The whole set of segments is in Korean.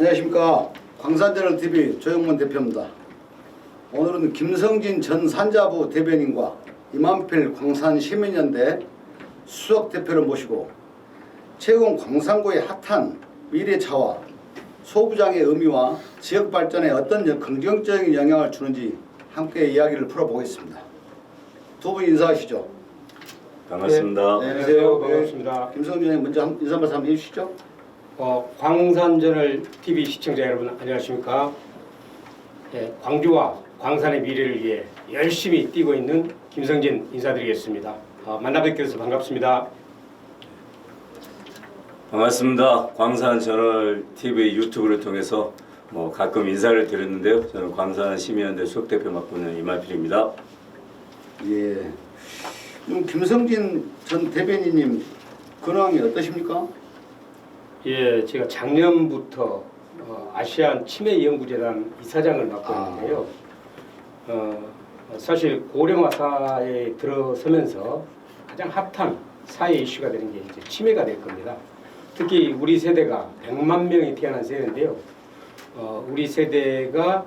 안녕하십니까. 광산저널TV 조영문 대표입니다. 오늘은 김성진 전 산자부 대변인과 이만필 광산시민연대 수석대표를 모시고 최근 광산구의 핫한 미래차와 소부장의 의미와 지역 발전에 어떤 긍정적인 영향을 주는지 함께 이야기를 풀어보겠습니다. 두 분 인사하시죠. 반갑습니다. 네, 안녕하세요. 반갑습니다. 김성진 의원님 먼저 인사 말씀 한번 해주시죠. 광산저널 TV 시청자 여러분 안녕하십니까? 광주와 광산의 미래를 위해 열심히 뛰고 있는 김성진 인사드리겠습니다. 만나 뵙게 돼서 반갑습니다. 반갑습니다. 광산저널 TV 유튜브를 통해서 가끔 인사를 드렸는데요. 저는 광산시민연대 수석대표 맡고 있는 이만필입니다. 예. 그럼 김성진 전 대변인님 근황이 어떠십니까? 예, 제가 작년부터 아시안 치매연구재단 이사장을 맡고 있는데요. 사실 고령화 사회에 들어서면서 가장 핫한 사회 이슈가 되는 게 이제 치매가 될 겁니다. 특히 우리 세대가 100만 명이 태어난 세대인데요. 우리 세대가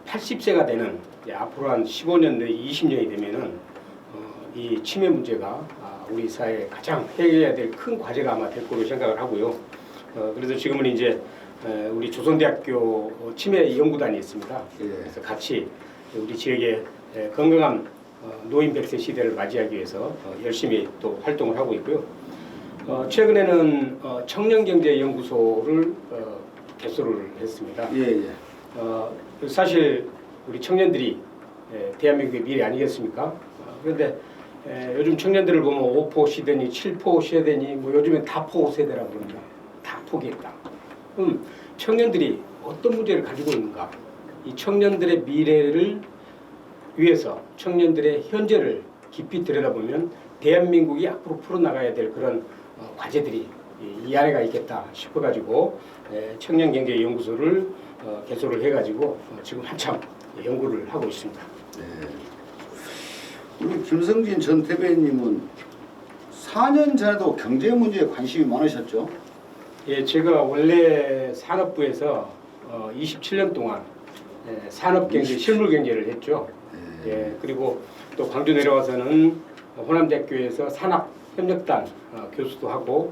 80세가 되는 앞으로 한 15년 내에 20년이 되면은 이 치매 문제가 우리 사회에 가장 해결해야 될 큰 과제가 아마 될 거로 생각을 하고요. 그래서 지금은 이제 우리 조선대학교 치매 연구단이 있습니다. 예. 그래서 같이 우리 지역의 건강한 노인 100세 시대를 맞이하기 위해서 열심히 또 활동을 하고 있고요. 최근에는 청년경제연구소를 개소를 했습니다. 예, 예. 사실 우리 청년들이 대한민국의 미래 아니겠습니까? 그런데 요즘 청년들을 보면 5포 시대니 7포 세대니 요즘엔 다포 세대라고 그럽니다. 다 포기했다. 그럼 청년들이 어떤 문제를 가지고 있는가? 이 청년들의 미래를 위해서 청년들의 현재를 깊이 들여다보면 대한민국이 앞으로 풀어나가야 될 그런 과제들이 이 안에가 있겠다 싶어가지고 청년경제연구소를 개소를 해가지고 지금 한참 연구를 하고 있습니다. 네. 우리 김성진 전 대변인님은 4년 전에도 경제 문제에 관심이 많으셨죠? 예, 제가 원래 산업부에서 27년 동안 산업경제, 실물경제를 했죠. 예, 그리고 또 광주 내려와서는 호남대학교에서 산학협력단 교수도 하고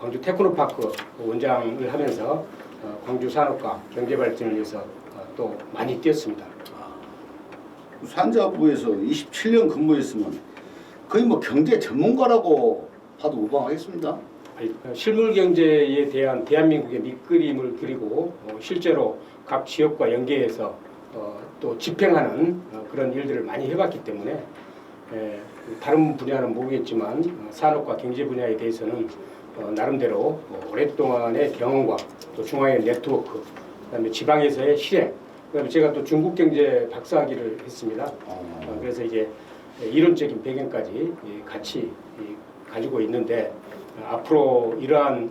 광주 테크노파크 원장을 하면서 광주 산업과 경제발전을 위해서 또 많이 뛰었습니다. 산자부에서 27년 근무했으면 거의 경제 전문가라고 봐도 무방하겠습니다. 실물 경제에 대한 대한민국의 밑그림을 그리고 실제로 각 지역과 연계해서 또 집행하는 그런 일들을 많이 해봤기 때문에 다른 분야는 모르겠지만 산업과 경제 분야에 대해서는 나름대로 오랫동안의 경험과 또 중앙의 네트워크, 그다음에 지방에서의 실행, 그다음에 제가 또 중국 경제 박사학위를 했습니다. 그래서 이제 이론적인 배경까지 같이 가지고 있는데 앞으로 이러한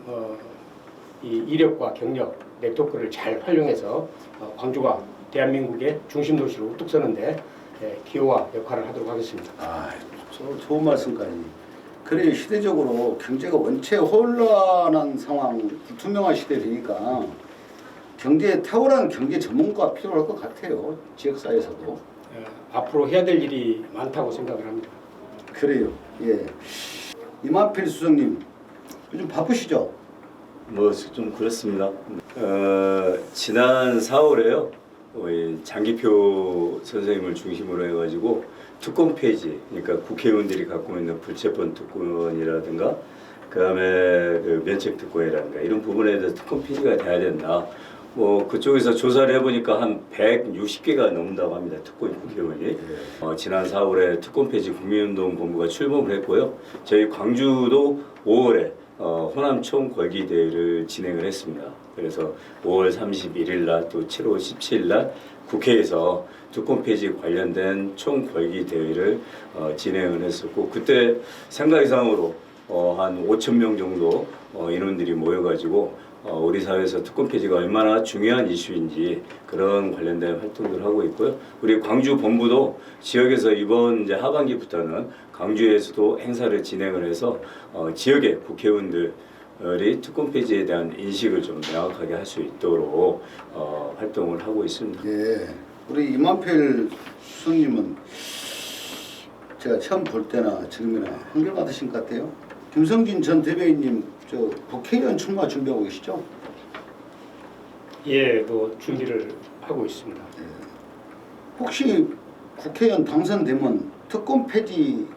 이 이력과 경력, 네트워크를 잘 활용해서 광주가 대한민국의 중심 도시로 우뚝 서는데 기여와 역할을 하도록 하겠습니다. 좋은 말씀까지. 그래 시대적으로 경제가 원체 혼란한 상황, 불투명한 시대이니까 경제에 탁월한 경제 전문가가 필요할 것 같아요. 지역사회에서도. 앞으로 해야 될 일이 많다고 생각을 합니다. 그래요. 예. 이만필 수석님 요즘 바쁘시죠? 좀 그렇습니다. 지난 4월에요. 장기표 선생님을 중심으로 해가지고 특권 폐지, 그러니까 국회의원들이 갖고 있는 불체포 특권이라든가 그다음에 면책 특권이라든가 이런 부분에 대해서 특권 폐지가 돼야 된다. 그쪽에서 조사를 해보니까 한 160개가 넘는다고 합니다. 특권 국회의원이. 지난 4월에 특권 폐지 국민운동 본부가 출범을 했고요. 저희 광주도 5월에 호남 총궐기 대회를 진행을 했습니다. 그래서 5월 31일 날 또 7월 17일 날 국회에서 특권 폐지 관련된 총궐기 대회를 진행을 했었고 그때 생각 이상으로 한 5천 명 정도 인원들이 모여가지고 우리 사회에서 특권 폐지가 얼마나 중요한 이슈인지 그런 관련된 활동들을 하고 있고요. 우리 광주 본부도 지역에서 이번 이제 하반기부터는 광주에서도 행사를 진행을 해서 지역의 국회의원들 특권 폐지에 대한 인식을 좀 명확하게 할 수 있도록 활동을 하고 있습니다. 예, 우리 이만필 수석님은 제가 처음 볼 때나 지금이나 한결같으신 것 같아요. 김성진 전 대변인님 저 국회의원 출마 준비하고 계시죠? 예, 뭐 준비를 하고 있습니다. 혹시 국회의원 당선되면 특권 폐지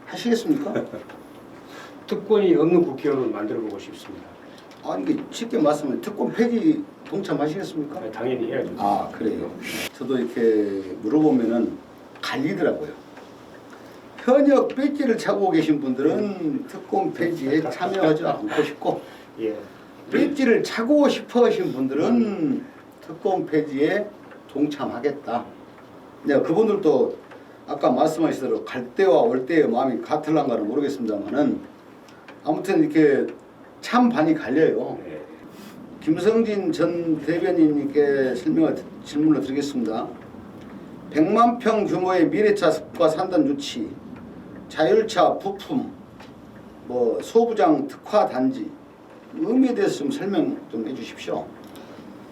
하시겠습니까? 특권이 없는 국회의원을 만들어보고 싶습니다. 아니 이게 쉽게 말씀하면 특권 폐지 동참하시겠습니까? 당연히 해야죠. 아 그래요. 저도 이렇게 물어보면은 갈리더라고요. 현역 배지를 차고 계신 분들은 특권 폐지에 참여하지 않고 싶고 예, 배지를 차고 싶어 하신 분들은 특권 폐지에 동참하겠다. 네, 그분들도 아까 말씀하신 대로 갈 때와 올 때의 마음이 같을란가는 모르겠습니다만은 아무튼 이렇게 참 반이 갈려요. 예. 김성진 전 대변인님께 질문을 드리겠습니다. 100만 평 규모의 미래차 습과 산단 유치, 자율차 부품, 뭐 소부장 특화 단지 의미에 대해서 좀 설명 좀 해주십시오.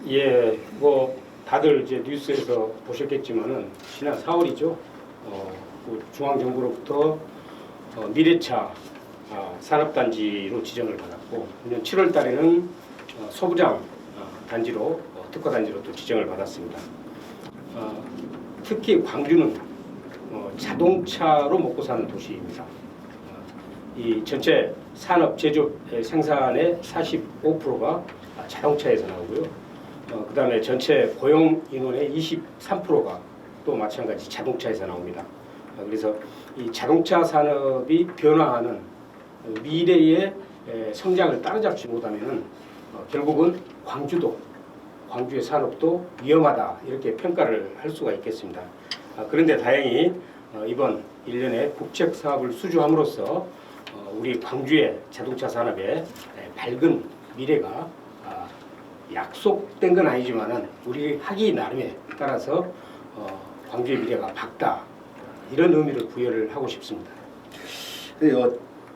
예, 뭐 다들 이제 뉴스에서 보셨겠지만은 지난 4월이죠. 그 중앙정부로부터 미래차 산업단지로 지정을 받았고, 내년 7월 달에는 소부장 단지로 특화 단지로 또 지정을 받았습니다. 특히 광주는 자동차로 먹고 사는 도시입니다. 이 전체 산업 제조업 생산의 45%가 자동차에서 나오고요. 그다음에 전체 고용 인원의 23%가 또 마찬가지 자동차에서 나옵니다. 그래서 이 자동차 산업이 변화하는 미래의 성장을 따라잡지 못하면은 결국은 광주의 산업도 위험하다 이렇게 평가를 할 수가 있겠습니다. 그런데 다행히 이번 1년에 국책 사업을 수주함으로써 우리 광주의 자동차 산업의 밝은 미래가 약속된 건 아니지만은 우리 하기 나름에 따라서 광주의 미래가 밝다 이런 의미를 부여를 하고 싶습니다. 그래요.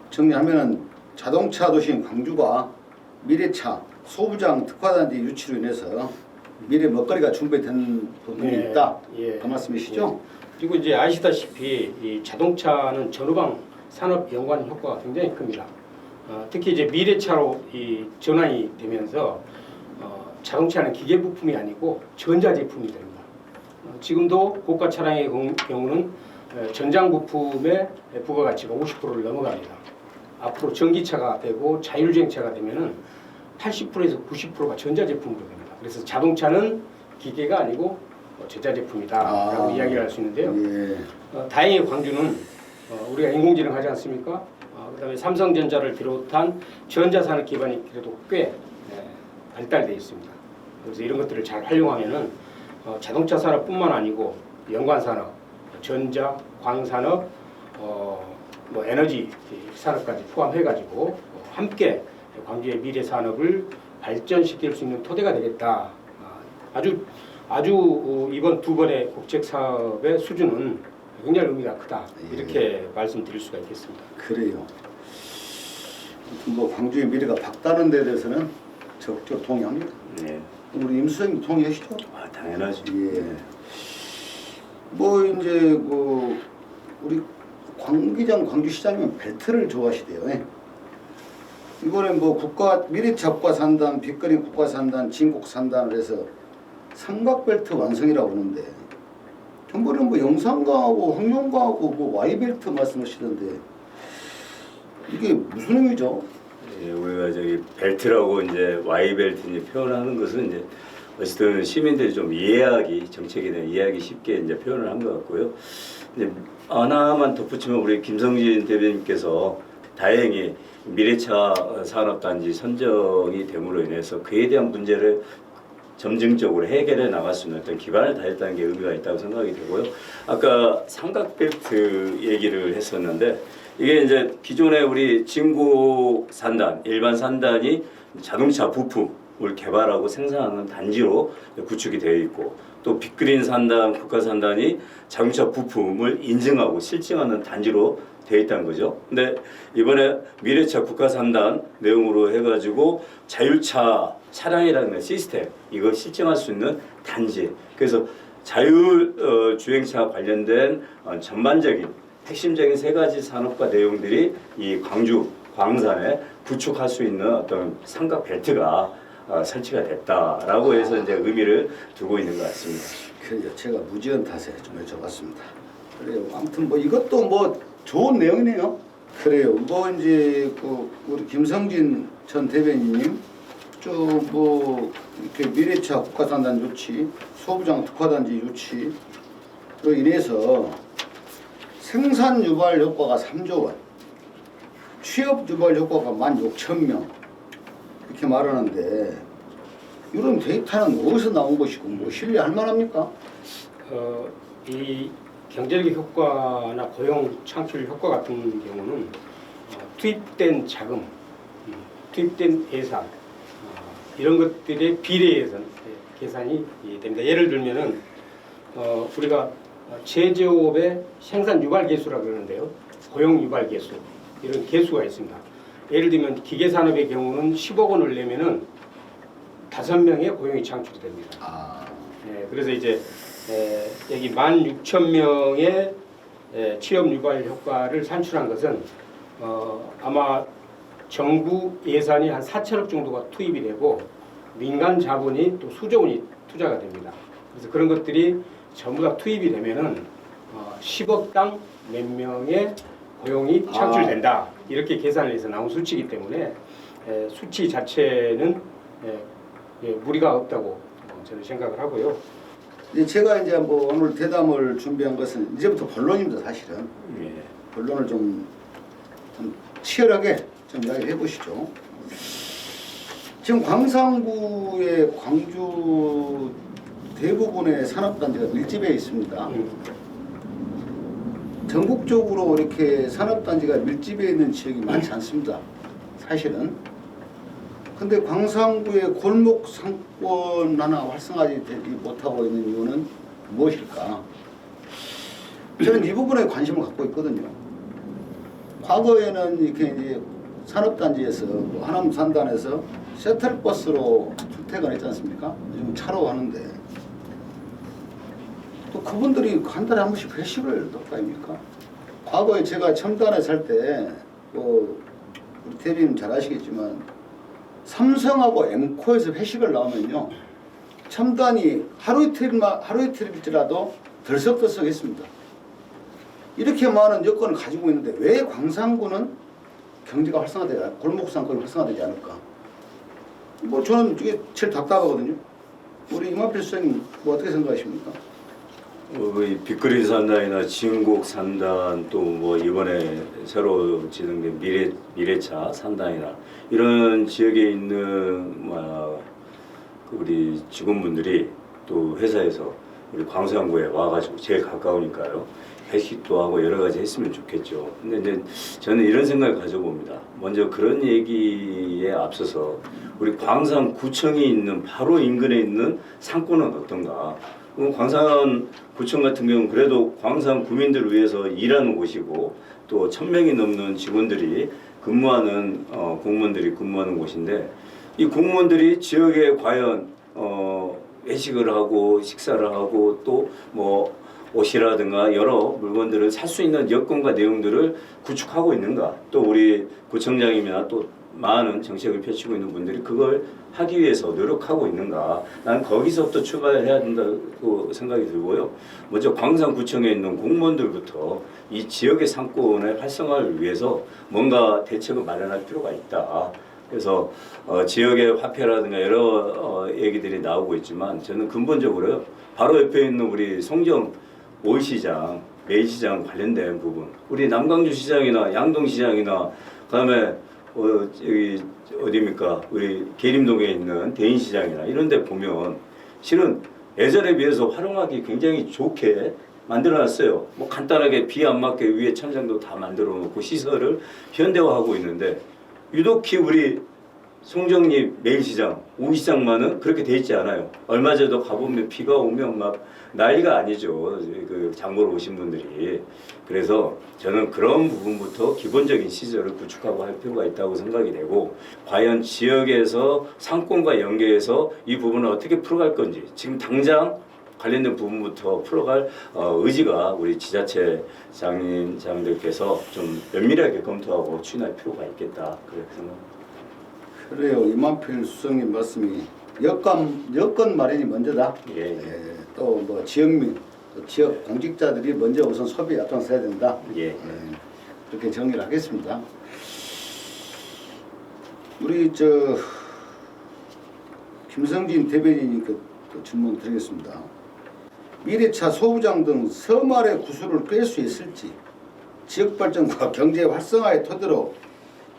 정리하면은 자동차 도시인 광주가 미래차 소부장 특화단지 유치로 인해서 미래 먹거리가 준비된 부분이 네, 있다. 예. 그 말씀이시죠? 그리고 이제 아시다시피 이 자동차는 전후방 산업 연관 효과가 굉장히 큽니다. 특히 이제 미래차로 이 전환이 되면서 자동차는 기계 부품이 아니고 전자 제품이 됩니다. 지금도 고가 차량의 경우는 전장 부품의 부가가치가 50%를 넘어갑니다. 앞으로 전기차가 되고 자율주행차가 되면은 80%에서 90%가 전자제품으로 됩니다. 그래서 자동차는 기계가 아니고 전자제품이다라고 이야기를 할 수 있는데요. 예. 다행히 광주는 우리가 인공지능 하지 않습니까? 그다음에 삼성전자를 비롯한 전자산업 기반이 그래도 꽤 발달되어 있습니다. 그래서 이런 것들을 잘 활용하면은 자동차 산업뿐만 아니고 연관산업, 전자, 광산업, 뭐 에너지 산업까지 포함해가지고 함께 광주의 미래 산업을 발전시킬 수 있는 토대가 되겠다. 아주 이번 두 번의 국책 사업의 수준은 굉장히 의미가 크다. 이렇게 말씀드릴 수가 있겠습니다. 그래요. 뭐 광주의 미래가 밝다는 데 대해서는 적극 동의합니다. 네. 우리 임 수석님 동의하시죠? 당연하죠. 예. 뭐 이제 그 우리 광기장 광주시장님은 벨트를 좋아하시대요. 예. 이번에 뭐 미래차 국가산단, 빅그린 국가산단, 진국산단을 해서 삼각벨트 완성이라고 하는데 전번에 뭐 영산가하고 황룡가하고 뭐 Y벨트 말씀하시던데 이게 무슨 의미죠? 예, 우리가 저기 벨트라고 이제 Y 벨트 이제 표현하는 것은 이제 어쨌든 시민들이 좀 이해하기 정책에 대한 이해하기 쉽게 이제 표현을 한 것 같고요. 이제 하나만 덧붙이면 우리 김성진 대변인께서 다행히 미래차 산업단지 선정이 됨으로 인해서 그에 대한 문제를 점증적으로 해결해 나갈 수 있는 어떤 기반을 다했다는 게 의미가 있다고 생각이 되고요. 아까 삼각벨트 얘기를 했었는데 이게 이제 기존에 우리 진구 산단, 일반 산단이 자동차 부품을 개발하고 생산하는 단지로 구축이 되어 있고 또 빅그린 산단, 국가산단이 자동차 부품을 인증하고 실증하는 단지로 되어 있다는 거죠. 근데 이번에 미래차 국가산단 내용으로 해가지고 자율차 차량이라는 시스템 이거 실증할 수 있는 단지. 그래서 자율 주행차 관련된 전반적인 핵심적인 세 가지 산업과 내용들이 이 광주 광산에 구축할 수 있는 어떤 삼각 벨트가 설치가 됐다라고 해서 이제 의미를 두고 있는 것 같습니다. 그래요. 제가 무지한 탓에 좀 여쭤봤습니다. 그래요. 아무튼 뭐 이것도 뭐 좋은 내용이네요. 그래요. 뭐 이제 그 우리 김성진 전 대변인님 쭉 뭐 이렇게 미래차 국가산단 조치, 소부장 특화단지 조치 로 인해서 생산 유발 효과가 3조 원, 취업 유발 효과가 16,000명 이렇게 말하는데 이런 데이터는 어디서 나온 것이고 뭐 신뢰할 만합니까? 이 경제적 효과나 고용 창출 효과 같은 경우는 투입된 자금, 투입된 예산 이런 것들의 비례해서 계산이 됩니다. 예를 들면은 우리가 제조업의 생산 유발 계수라고 그러는데요. 고용 유발 계수 이런 계수가 있습니다. 예를 들면 기계 산업의 경우는 10억 원을 내면은 5명의 고용이 창출이 됩니다. 네, 그래서 이제 여기 16,000명의 취업 유발 효과를 산출한 것은 아마 정부 예산이 한 4천억 정도가 투입이 되고 민간 자본이 또 수조 원이 투자가 됩니다. 그래서 그런 것들이 전부 다 투입이 되면은 10억당 몇 명의 고용이 창출된다. 이렇게 계산을 해서 나온 수치이기 때문에 수치 자체는 무리가 없다고 저는 생각을 하고요. 제가 이제 뭐 오늘 대담을 준비한 것은 이제부터 본론입니다. 사실은 본론을 좀 치열하게 좀 이야기해 보시죠. 지금 광산구의 광주 대부분의 산업단지가 밀집해 있습니다. 전국적으로 이렇게 산업단지가 밀집해 있는 지역이 많지 않습니다. 사실은. 근데 광산구의 골목 상권 하나 활성화되지 못하고 있는 이유는 무엇일까? 저는 이 부분에 관심을 갖고 있거든요. 과거에는 이렇게 이제 산업단지에서 하남 산단에서 셔틀버스로 출퇴근했지 않습니까? 요즘 차로 하는데 또 그분들이 한 달에 한 번씩 회식을 할 거 아닙니까? 과거에 제가 첨단에 살 때 우리 대비님 잘 아시겠지만 삼성하고 엠코에서 회식을 나오면요 첨단이 하루 이틀일지라도 덜썩덜썩했습니다. 이렇게 많은 여건을 가지고 있는데 왜 광산구는 경제가 활성화되지 않을까? 골목 상권이 활성화되지 않을까? 뭐 저는 이게 제일 답답하거든요. 우리 이만필 수장님 뭐 어떻게 생각하십니까? 이 빅그린 산단이나 진곡 산단 또 뭐 이번에 새로 지정된 미래차 산단이나 이런 지역에 있는 우리 직원분들이 또 회사에서 우리 광산구에 와가지고 제일 가까우니까요. 회식도 하고 여러 가지 했으면 좋겠죠. 근데 이제 저는 이런 생각을 가져봅니다. 먼저 그런 얘기에 앞서서 우리 광산구청이 있는 바로 인근에 있는 상권은 어떤가? 광산구청 같은 경우는 그래도 광산 구민들을 위해서 일하는 곳이고 또 1,000명이 넘는 직원들이 근무하는 공무원들이 근무하는 곳인데 이 공무원들이 지역에 과연 회식을 하고 식사를 하고 또 뭐 옷이라든가 여러 물건들을 살 수 있는 여건과 내용들을 구축하고 있는가? 또 우리 구청장이나 또 많은 정책을 펼치고 있는 분들이 그걸 하기 위해서 노력하고 있는가? 나는 거기서부터 출발해야 된다고 생각이 들고요. 먼저 광산구청에 있는 공무원들부터 이 지역의 상권의 활성화를 위해서 뭔가 대책을 마련할 필요가 있다. 그래서 지역의 화폐라든가 여러 얘기들이 나오고 있지만 저는 근본적으로 바로 옆에 있는 우리 송정 올시장, 매시장 관련된 부분, 우리 남광주 시장이나 양동 시장이나 그다음에 여기 어디입니까? 우리 계림동에 있는 대인시장이나 이런 데 보면 실은 예전에 비해서 활용하기 굉장히 좋게 만들어놨어요. 뭐 간단하게 비 안 맞게 위에 천장도 다 만들어 놓고 시설을 현대화하고 있는데 유독히 우리 송정리 매일시장, 우시장만은 그렇게 돼 있지 않아요. 얼마 전에도 가보면 비가 오면 막 난리가 아니죠. 그 장보러 오신 분들이. 그래서 저는 그런 부분부터 기본적인 시설을 구축하고 할 필요가 있다고 생각이 되고, 과연 지역에서 상권과 연계해서 이 부분을 어떻게 풀어갈 건지 지금 당장 관련된 부분부터 풀어갈 의지가 우리 지자체장님들께서 좀 면밀하게 검토하고 추진할 필요가 있겠다, 그렇게 생각합니다. 그래요. 이만필 수석님 말씀이 여건 마련이 먼저다. 예. 또 뭐 지역민, 또 지역 공직자들이 먼저 우선 소비에 앞장서야 된다. 예. 그렇게 정리를 하겠습니다. 우리 김성진 대변인님께 또 질문 드리겠습니다. 미래차 소부장 등 서말의 구슬을 꿰 수 있을지, 지역 발전과 경제 활성화의 토대로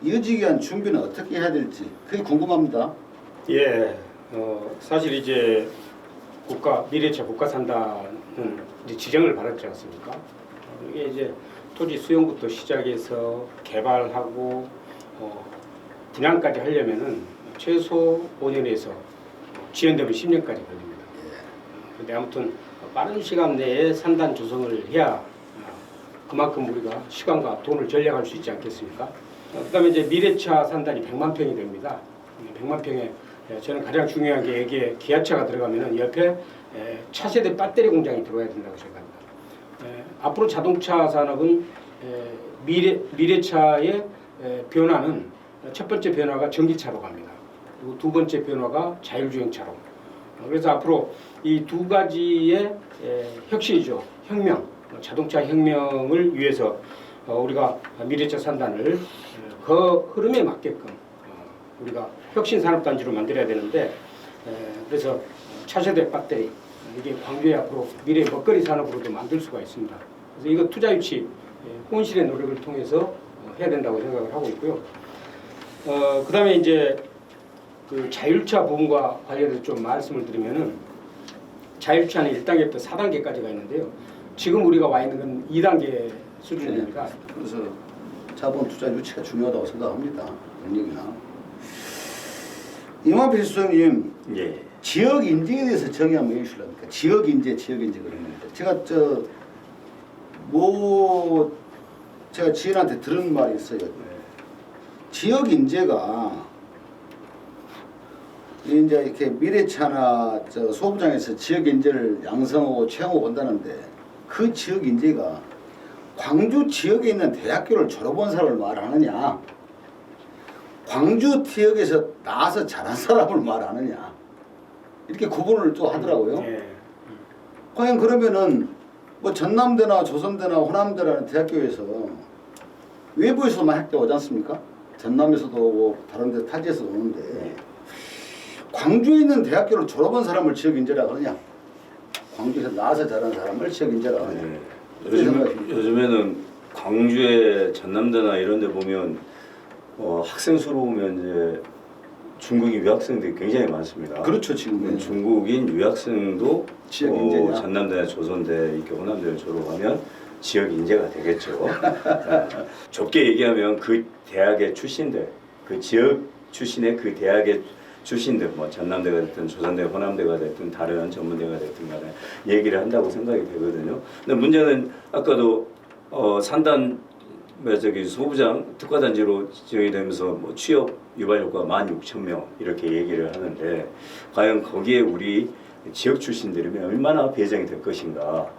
이어지기 위한 준비는 어떻게 해야 될지 그게 궁금합니다. 예, 사실 이제 미래차 국가산단은 이제 지정을 받았지 않습니까? 이게 이제 토지 수용부터 시작해서 개발하고 분양까지 하려면은 최소 5년에서 지연되면 10년까지 걸립니다. 근데 아무튼 빠른 시간 내에 산단 조성을 해야 그만큼 우리가 시간과 돈을 절약할 수 있지 않겠습니까? 그다음에 이제 미래차 산단이 100만 평이 됩니다. 100만 평에 저는 가장 중요한 게 여기에 기아차가 들어가면은 옆에 차세대 배터리 공장이 들어와야 된다고 생각합니다. 앞으로 자동차 산업은 미래차의 변화는 첫 번째 변화가 전기차로 갑니다. 그리고 두 번째 변화가 자율주행차로. 그래서 앞으로 이 두 가지의 혁신이죠. 혁명, 자동차 혁명을 위해서 우리가 미래차 산단을 그 흐름에 맞게끔 우리가 혁신 산업단지로 만들어야 되는데, 그래서 차세대 배터리, 이게 광주의 앞으로 미래 먹거리 산업으로도 만들 수가 있습니다. 그래서 이거 투자 유치 혼실의 노력을 통해서 해야 된다고 생각을 하고 있고요. 그다음에 이제 그 자율차 부분과 관련해서 좀 말씀을 드리면은, 자율차는 1단계부터 4단계까지가 있는데요. 지금 우리가 와 있는 건 2단계 수준입니다. 그래서 자본 투자 유치가 중요하다고 생각합니다. 능력이나. 이만필 수석님, 예. 지역 인재에 대해서 정의 한번 해주실랍니까? 지역 인재 그런 건데. 제가 제가 지인한테 들은 말이 있어요. 지역 인재가 이제 이렇게 미래차나 소부장에서 지역 인재를 양성하고 채용하고 온다는데, 그 지역 인재가 광주 지역에 있는 대학교를 졸업한 사람을 말하느냐, 광주 지역에서 나와서 자란 사람을 말하느냐, 이렇게 구분을 또 하더라고요. 과연 그러면은 뭐 전남대나 조선대나 호남대라는 대학교에서 외부에서만 학교 오지 않습니까? 전남에서도 오고 다른 데 타지에서도 오는데, 광주에 있는 대학교를 졸업한 사람을 지역 인재라고 하느냐, 광주에서 나와서 자란 사람을 지역 인재라고 하느냐. 요즘에는 광주의 전남대나 이런 데 보면 학생 수로 보면 이제 중국인 유학생들이 굉장히 많습니다. 그렇죠. 지금 중국인 유학생도 지역 인재냐? 전남대나 조선대, 이렇게 호남대를 졸업하면 지역 인재가 되겠죠. 좁게 얘기하면 그 대학의 출신들, 그 지역 출신의 그 대학의 출신들, 뭐 전남대가 됐든 조선대, 호남대가 됐든 다른 전문대가 됐든 간에 얘기를 한다고 생각이 되거든요. 근데 문제는 아까도 산단 소부장 특화단지로 지정이 되면서 뭐 취업 유발 효과 16,000명 이렇게 얘기를 하는데, 과연 거기에 우리 지역 출신들이 얼마나 배정이 될 것인가.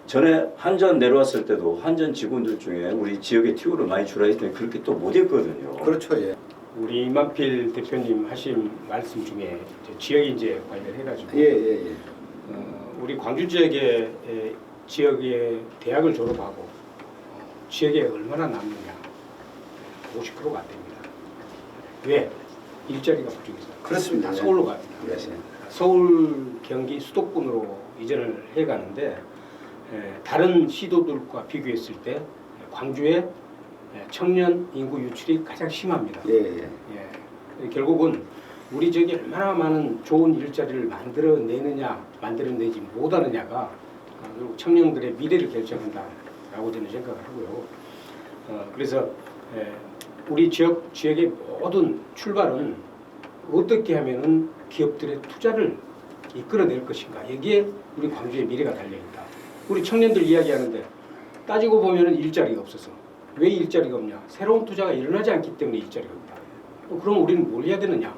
전에 한전 내려왔을 때도 한전 직원들 중에 우리 지역에 튀우를 많이 주라 했더니 그렇게 또 못했거든요. 그렇죠. 예. 우리 이만필 대표님 하신 말씀 중에 지역 인재 관련해가지고 우리 광주 지역의 대학을 졸업하고 지역에 얼마나 남느냐, 50%가 안 됩니다. 왜? 일자리가 부족해서. 그렇습니다. 다 서울로 갑니다. 서울, 경기, 수도권으로 이전을 해가는데, 다른 시도들과 비교했을 때 광주의 청년 인구 유출이 가장 심합니다. 결국은 우리 지역에 얼마나 많은 좋은 일자리를 만들어내느냐, 만들어내지 못하느냐가 결국 청년들의 미래를 결정한다라고 저는 생각을 하고요. 그래서 우리 지역의 모든 출발은 어떻게 하면은 기업들의 투자를 이끌어낼 것인가. 여기에 우리 광주의 미래가 달려있다. 우리 청년들 이야기하는데 따지고 보면은 일자리가 없어서. 왜 일자리가 없냐? 새로운 투자가 일어나지 않기 때문에 일자리가 없다. 그럼 우리는 뭘 해야 되느냐?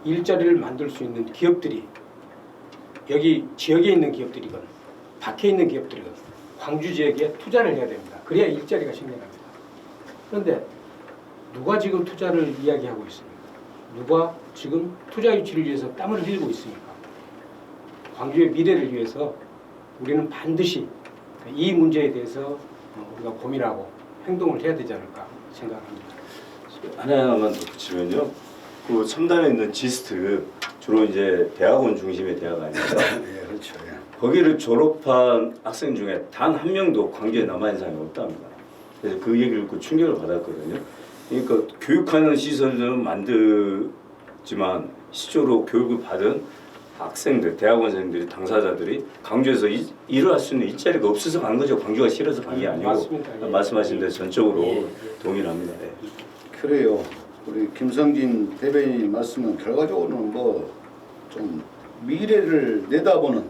일자리를 만들 수 있는 기업들이 여기 지역에 있는 기업들이건 밖에 있는 기업들이건 광주 지역에 투자를 해야 됩니다. 그래야 일자리가 생겨납니다. 그런데 누가 지금 투자를 이야기하고 있습니까? 누가 지금 투자 유치를 위해서 땀을 흘리고 있습니까? 광주의 미래를 위해서 우리는 반드시 이 문제에 대해서 우리가 고민하고 행동을 해야 되지 않을까 생각합니다. 하나만 더 붙이면요. 그 첨단에 있는 지스트 주로 이제 대학원 중심의 대학 아닙니까? 예, 그렇죠. 예. 거기를 졸업한 학생 중에 단 한 명도 광주에 남아있는 사람이 없답니다. 그래서 그 얘기를 듣고 충격을 받았거든요. 그러니까 교육하는 시설들은 만들지만 실제로 교육을 받은 학생들, 대학원생들이, 당사자들이 광주에서 일을 할 수 있는 일자리가 없어서 간 거죠. 광주가 싫어서 간 게 아니고. 맞습니다. 예. 말씀하신 데 전적으로 예. 동의를 합니다. 예. 그래요. 우리 김성진 대변인 말씀은 결과적으로는 뭐 좀 미래를 내다보는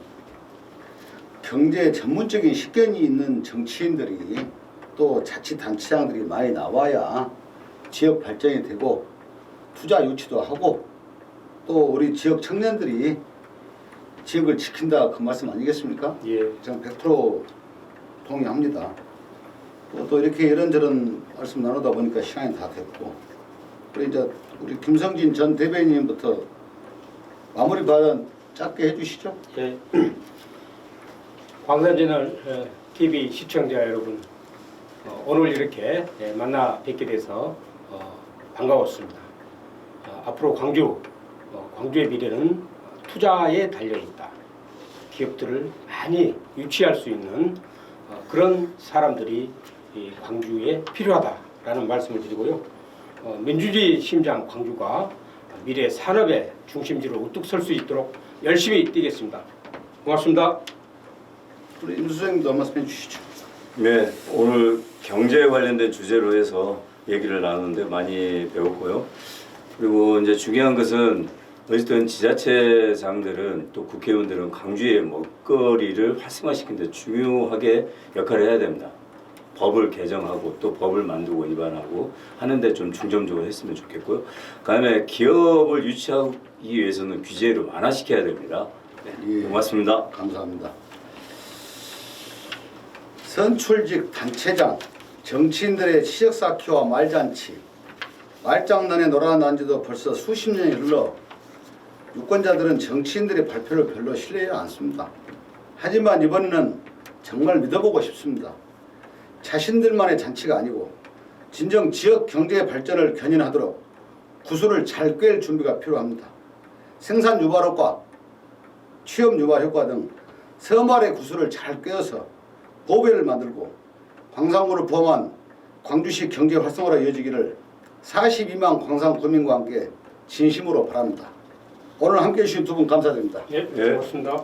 경제 전문적인 식견이 있는 정치인들이 또 자치단체장들이 많이 나와야 지역 발전이 되고 투자 유치도 하고 또 우리 지역 청년들이 지역을 지킨다 그 말씀 아니겠습니까? 예. 저는 100% 동의합니다. 또 이렇게 이런저런 말씀 나누다 보니까 시간이 다 됐고 그리고 이제 우리 김성진 전 대변인부터 마무리 발언 짧게 해주시죠. 예. 광산채널 TV 시청자 여러분, 오늘 이렇게 만나 뵙게 돼서 반가웠습니다. 앞으로 광주의 미래는 투자에 달려있다. 기업들을 많이 유치할 수 있는 그런 사람들이 이 광주에 필요하다라는 말씀을 드리고요. 민주주의 심장 광주가 미래 산업의 중심지로 우뚝 설 수 있도록 열심히 뛰겠습니다. 고맙습니다. 우리 임 수석님도 한 말씀 해주시죠. 네, 오늘 경제 관련된 주제로 해서 얘기를 나누는데 많이 배웠고요. 그리고 이제 중요한 것은 어쨌든 지자체장들은 또 국회의원들은 광주의 먹거리를 활성화시키는 데 중요하게 역할을 해야 됩니다. 법을 개정하고 또 법을 만들고 위반하고 하는데 좀 중점적으로 했으면 좋겠고요. 그다음에 기업을 유치하기 위해서는 규제를 완화시켜야 됩니다. 네, 예. 고맙습니다. 감사합니다. 선출직 단체장, 정치인들의 치적 쌓기와 말잔치, 말장난에 놀아난 지도 벌써 수십 년이 흘러 유권자들은 정치인들의 발표를 별로 신뢰하지 않습니다. 하지만 이번에는 정말 믿어보고 싶습니다. 자신들만의 잔치가 아니고 진정 지역 경제 발전을 견인하도록 구슬을 잘 꿰일 준비가 필요합니다. 생산 유발 효과, 취업 유발 효과 등 서말의 구슬을 잘 꿰어서 보배를 만들고 광산군을 포함한 광주시 경제 활성화로 이어지기를 42만 광산 구민과 함께 진심으로 바랍니다. 오늘 함께해 주신 두 분 감사드립니다. 예, 고맙습니다.